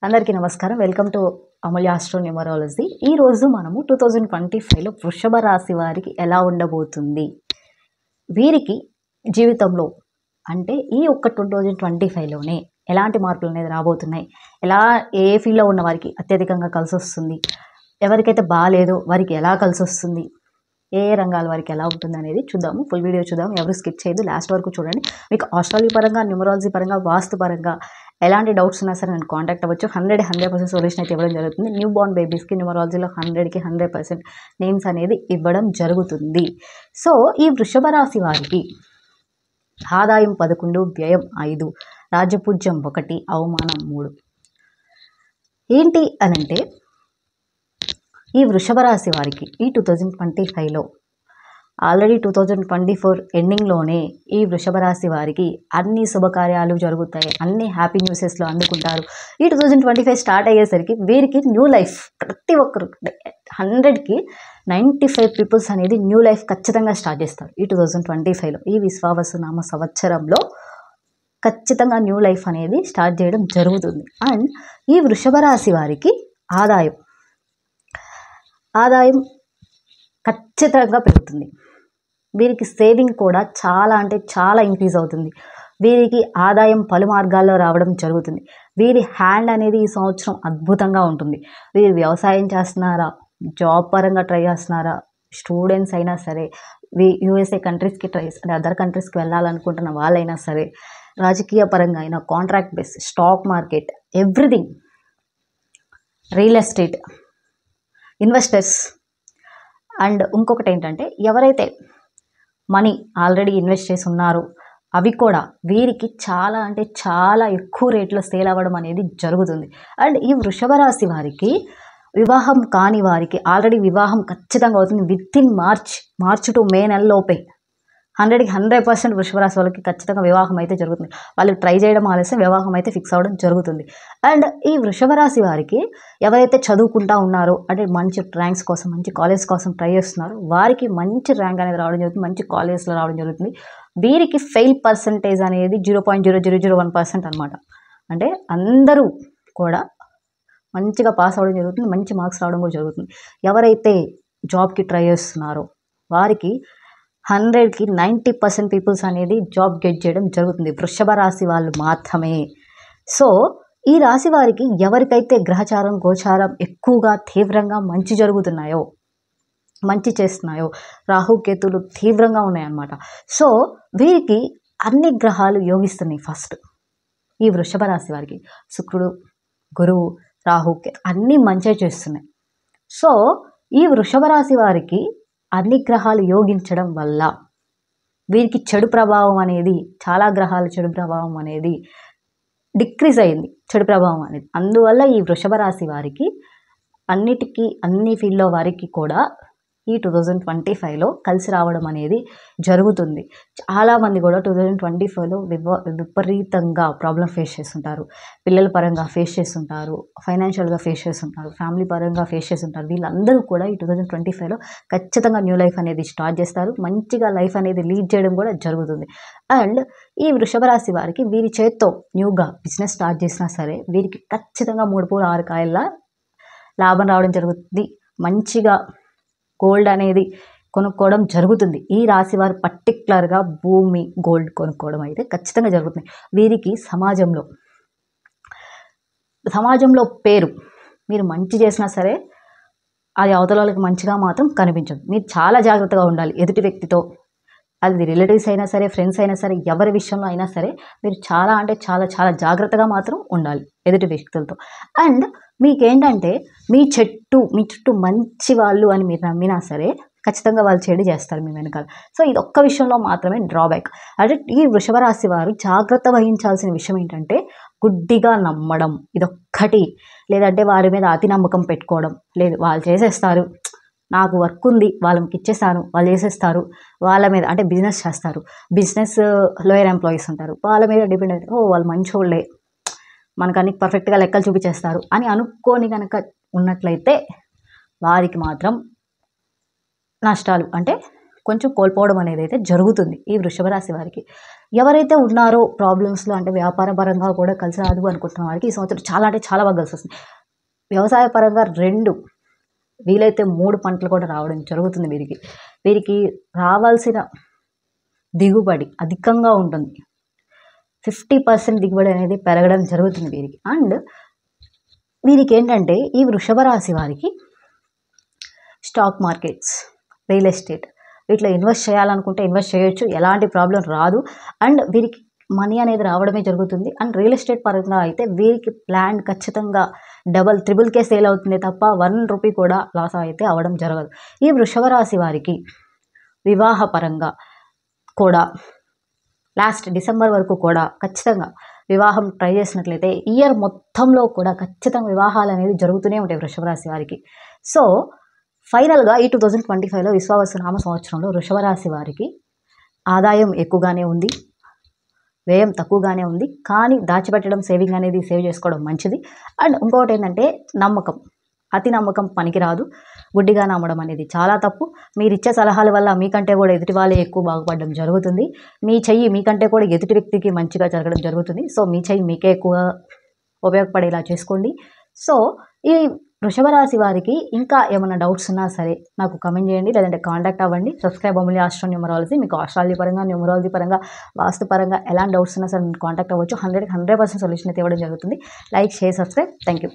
అందరికీ నమస్కారం. Welcome to Amulya astro numerology. ఈరోజు మనము 2025లో వృషభ రాశి వారికి ఎలా ఉండబోతుంది, వీరికి జీవితంలో అంటే ఈ ఒక్క 2025లోనే ఎలాంటి మార్పులు అనేది రాబోతున్నాయి, ఏ ఫీల్డ్లో ఉన్న వారికి అత్యధికంగా కలిసి వస్తుంది, ఎవరికైతే బాగాలేదో వారికి ఎలా కలిసి వస్తుంది, ఏ రంగాల వారికి ఎలా ఉంటుంది అనేది చూద్దాము. ఫుల్ వీడియో చూద్దాము, ఎవరు స్కిప్ చేయదు, లాస్ట్ వరకు చూడండి. మీకు ఆస్ట్రాలజీ పరంగా, న్యూమరాలజీ పరంగా, వాస్తు పరంగా ఎలాంటి డౌట్స్ ఉన్నా సరే నేను కాంటాక్ట్ అవ్వచ్చు. 100% సొల్యూషన్ అయితే ఇవ్వడం జరుగుతుంది. న్యూ బోర్న్ బేబీస్కి న్యూమరాలజీలో 100% నేమ్స్ అనేది ఇవ్వడం జరుగుతుంది. సో ఈ వృషభ రాశి వారికి ఆదాయం 11, వ్యయం 5, రాజపూజ్యం 1, అవమానం 3. ఏంటి అనంటే ఈ వృషభ రాశి వారికి ఈ 2025లో ఆల్రెడీ 2024 ఎండింగ్లోనే ఈ వృషభ రాశి వారికి అన్ని శుభకార్యాలు జరుగుతాయి, అన్ని హ్యాపీ న్యూసెస్లో అందుకుంటారు. ఈ 2025 స్టార్ట్ అయ్యేసరికి వీరికి న్యూ లైఫ్, ప్రతి ఒక్కరు 100కి 95 పీపుల్స్ అనేది న్యూ లైఫ్ ఖచ్చితంగా స్టార్ట్ చేస్తారు. ఈ 2025లో ఈ విశ్వావసు నామ సంవత్సరంలో ఖచ్చితంగా న్యూ లైఫ్ అనేది స్టార్ట్ చేయడం జరుగుతుంది. అండ్ ఈ వృషభ రాశి వారికి ఆదాయం ఖచ్చితంగా పెరుగుతుంది. వీరికి సేవింగ్ కూడా చాలా అంటే చాలా ఇంక్రీజ్ అవుతుంది. వీరికి ఆదాయం పలు మార్గాల్లో రావడం జరుగుతుంది. వీరి హ్యాండ్ అనేది ఈ సంవత్సరం అద్భుతంగా ఉంటుంది. వీరు వ్యవసాయం చేస్తున్నారా, జాబ్ పరంగా ట్రై చేస్తున్నారా, స్టూడెంట్స్ అయినా సరే, యూఎస్ఏ కంట్రీస్కి అదర్ కంట్రీస్కి వెళ్ళాలనుకుంటున్న వాళ్ళైనా సరే, రాజకీయ పరంగా అయినా, contract base, stock market, everything, real estate, investors. And ఇంకొకటి ఏంటంటే ఎవరైతే మనీ ఆల్రెడీ ఇన్వెస్ట్ చేసి ఉన్నారో అవి కూడా వీరికి చాలా అంటే చాలా ఎక్కువ రేట్లో సేల్ అవ్వడం అనేది జరుగుతుంది. అండ్ ఈ వృషభ రాశి వారికి వివాహం కాని వారికి ఆల్రెడీ వివాహం ఖచ్చితంగా అవుతుంది. విత్ ఇన్ మార్చ్ టు మే నెలలోపే 100% వృషభ రాశి వాళ్ళకి ఖచ్చితంగా వివాహం అయితే జరుగుతుంది. వాళ్ళు ట్రై చేయడం ఆలస్యం, వివాహం అయితే ఫిక్స్ అవ్వడం జరుగుతుంది. అండ్ ఈ వృషభ రాశి వారికి ఎవరైతే చదువుకుంటా ఉన్నారో అంటే మంచి ర్యాంక్స్ కోసం, మంచి కాలేజ్ కోసం ట్రై చేస్తున్నారో వారికి మంచి ర్యాంక్ అనేది రావడం జరుగుతుంది, మంచి కాలేజ్లో రావడం జరుగుతుంది. వీరికి ఫెయిల్ పర్సంటేజ్ అనేది 0.0001% అనమాట. అంటే అందరూ కూడా మంచిగా పాస్ అవ్వడం జరుగుతుంది, మంచి మార్క్స్ రావడం కూడా జరుగుతుంది. ఎవరైతే జాబ్కి ట్రై చేస్తున్నారో వారికి 100కి 90% పీపుల్స్ అనేది జాబ్ గెట్ చేయడం జరుగుతుంది, వృషభ రాశి వాళ్ళు మాత్రమే. సో ఈ రాశి వారికి ఎవరికైతే గ్రహచారం, గోచారం ఎక్కువగా తీవ్రంగా మంచి జరుగుతున్నాయో, మంచి చేస్తున్నాయో, రాహుకేతులు తీవ్రంగా ఉన్నాయన్నమాట. సో వీరికి అన్ని గ్రహాలు యోగిస్తున్నాయి. ఫస్ట్ ఈ వృషభ రాశి వారికి శుక్రుడు, గురువు, రాహుకేతు అన్నీ మంచిగా చేస్తున్నాయి. సో ఈ వృషభ రాశి వారికి అన్ని గ్రహాలు యోగించడం వల్ల వీరికి చెడు ప్రభావం అనేది, చాలా గ్రహాల చెడు ప్రభావం అనేది డిక్రీజ్ అయింది, చెడు ప్రభావం అనేది. అందువల్ల ఈ వృషభ రాశి వారికి అన్ని ఫీల్డ్లో వారికి కూడా ఈ 2025లో కలిసి రావడం అనేది జరుగుతుంది. చాలామంది కూడా 2025లో విపరీతంగా ప్రాబ్లం ఫేస్ చేస్తుంటారు. పిల్లల పరంగా ఫేస్ చేస్తుంటారు, ఫైనాన్షియల్గా ఫేస్ చేస్తుంటారు, ఫ్యామిలీ పరంగా ఫేస్ చేస్తుంటారు. వీళ్ళందరూ కూడా ఈ 2025లో ఖచ్చితంగా న్యూ లైఫ్ అనేది స్టార్ట్ చేస్తారు, మంచిగా లైఫ్ అనేది లీడ్ చేయడం కూడా జరుగుతుంది. అండ్ ఈ వృషభ రాశి వారికి వీరి చేత్తో న్యూగా బిజినెస్ స్టార్ట్ చేసినా సరే వీరికి ఖచ్చితంగా 3 పూల 6 కాయల లాభం రావడం జరుగుతుంది. మంచిగా గోల్డ్ అనేది కొనుక్కోవడం జరుగుతుంది. ఈ రాశి వారు పర్టికులర్గా భూమి, గోల్డ్ కొనుక్కోవడం అయితే ఖచ్చితంగా జరుగుతుంది. వీరికి సమాజంలో పేరు, మీరు మంచి చేసినా సరే అది అవతల వాళ్ళకి మంచిగా మాత్రం కనిపించదు. మీరు చాలా జాగ్రత్తగా ఉండాలి ఎదుటి వ్యక్తితో. అది రిలేటివ్స్ అయినా సరే, ఫ్రెండ్స్ అయినా సరే, ఎవరి విషయంలో అయినా సరే మీరు చాలా అంటే చాలా చాలా జాగ్రత్తగా మాత్రం ఉండాలి ఎదుటి వ్యక్తులతో. అండ్ మీకేంటంటే మీ చుట్టూ మంచి వాళ్ళు అని మీరు నమ్మినా సరే ఖచ్చితంగా వాళ్ళు చెడు చేస్తారు మీ వెనకాల. సో ఇది ఒక్క విషయంలో మాత్రమే డ్రాబ్యాక్. అంటే ఈ వృషభ రాశి వారు జాగ్రత్త వహించాల్సిన విషయం ఏంటంటే గుడ్డిగా నమ్మడం ఇదొక్కటి. లేదంటే వారి మీద అతి నమ్మకం పెట్టుకోవడం. లేదు, వాళ్ళు చేసేస్తారు, నాకు వర్క్ ఉంది, వాళ్ళకి ఇచ్చేస్తాను, వాళ్ళు చేసేస్తారు, వాళ్ళ మీద అంటే బిజినెస్ చేస్తారు, బిజినెస్ లోయర్ ఎంప్లాయీస్ ఉంటారు, వాళ్ళ మీద డిపెండ్ అయితే వాళ్ళు మంచోళ్ళే, మనకు అన్ని పర్ఫెక్ట్గా లెక్కలు చూపించేస్తారు అని అనుకోని కనుక ఉన్నట్లయితే వారికి మాత్రం నష్టాలు అంటే కొంచెం కోల్పోవడం అనేది అయితే జరుగుతుంది ఈ వృషభ రాశి వారికి. ఎవరైతే ఉన్నారో ప్రాబ్లమ్స్లో అంటే వ్యాపార పరంగా కూడా కలిసి రాదు అనుకుంటున్న వారికి ఈ సంవత్సరం చాలా అంటే చాలా బాగా కలిసి వస్తుంది. వ్యవసాయ పరంగా 2 వీలైతే 3 పంటలు కూడా రావడం జరుగుతుంది వీరికి. వీరికి రావాల్సిన దిగుబడి అధికంగా ఉంటుంది. 50% దిగుబడి అనేది పెరగడం జరుగుతుంది వీరికి. అండ్ వీరికి ఏంటంటే ఈ వృషభ రాశి వారికి స్టాక్ మార్కెట్స్, రియల్ ఎస్టేట్ వీటిలో ఇన్వెస్ట్ చేయాలనుకుంటే ఇన్వెస్ట్ చేయొచ్చు, ఎలాంటి ప్రాబ్లం రాదు. అండ్ వీరికి మనీ అనేది రావడమే జరుగుతుంది. అండ్ రియల్ ఎస్టేట్ పరంగా అయితే వీరికి ప్లాన్ ఖచ్చితంగా డబల్ త్రిబుల్కే సేల్ అవుతుంది తప్ప 1 రూపీ కూడా లాస్ అయితే అవ్వడం జరగదు. ఈ వృషభ రాశి వారికి వివాహ పరంగా కూడా లాస్ట్ డిసెంబర్ వరకు కూడా ఖచ్చితంగా వివాహం ట్రై చేసినట్లయితే ఇయర్ మొత్తంలో కూడా ఖచ్చితంగా వివాహాలు అనేది జరుగుతూనే ఉంటాయి వృషభ రాశి వారికి. సో ఫైనల్గా ఈ 2025లో విశ్వావసు నామ సంవత్సరంలో వృషభ రాశి వారికి ఆదాయం ఎక్కువగానే ఉంది, వ్యయం తక్కువగానే ఉంది. కానీ దాచిపెట్టడం, సేవింగ్ అనేది సేవ్ చేసుకోవడం మంచిది. అండ్ ఇంకొకటి ఏంటంటే నమ్మకం, అతి నమ్మకం పనికిరాదు. గుడ్డిగా నమ్మడం అనేది చాలా తప్పు. మీరు ఇచ్చే సలహాల వల్ల మీకంటే కూడా ఎదుటి వాళ్ళే ఎక్కువ బాగుపడడం జరుగుతుంది. మీ చెయ్యి మీకంటే కూడా ఎదుటి వ్యక్తికి మంచిగా జరగడం జరుగుతుంది. సో మీ చెయ్యి మీకే ఎక్కువ ఉపయోగపడేలా చేసుకోండి. సో ఈ వృషభ రాశి వారికి ఇంకా ఏమైనా డౌట్స్ ఉన్నా సరే నాకు కమెంట్ చేయండి, లేదంటే కాంటాక్ట్ అవ్వండి. సబ్స్క్రైబ్ అవ్వండి ఆస్ట్రో న్యూమరాలజీ. మీకు ఆస్ట్రాలజీ పరంగా, న్యూమరాలజీ పరంగా, వాస్తు పరంగా ఎలాంటి డౌట్స్ ఉన్నా సరే కాంటాక్ట్ అవ్వచ్చు. 100% సొల్యూషన్ అయితే ఇవ్వడం జరుగుతుంది. Like, share, subscribe. Thank you.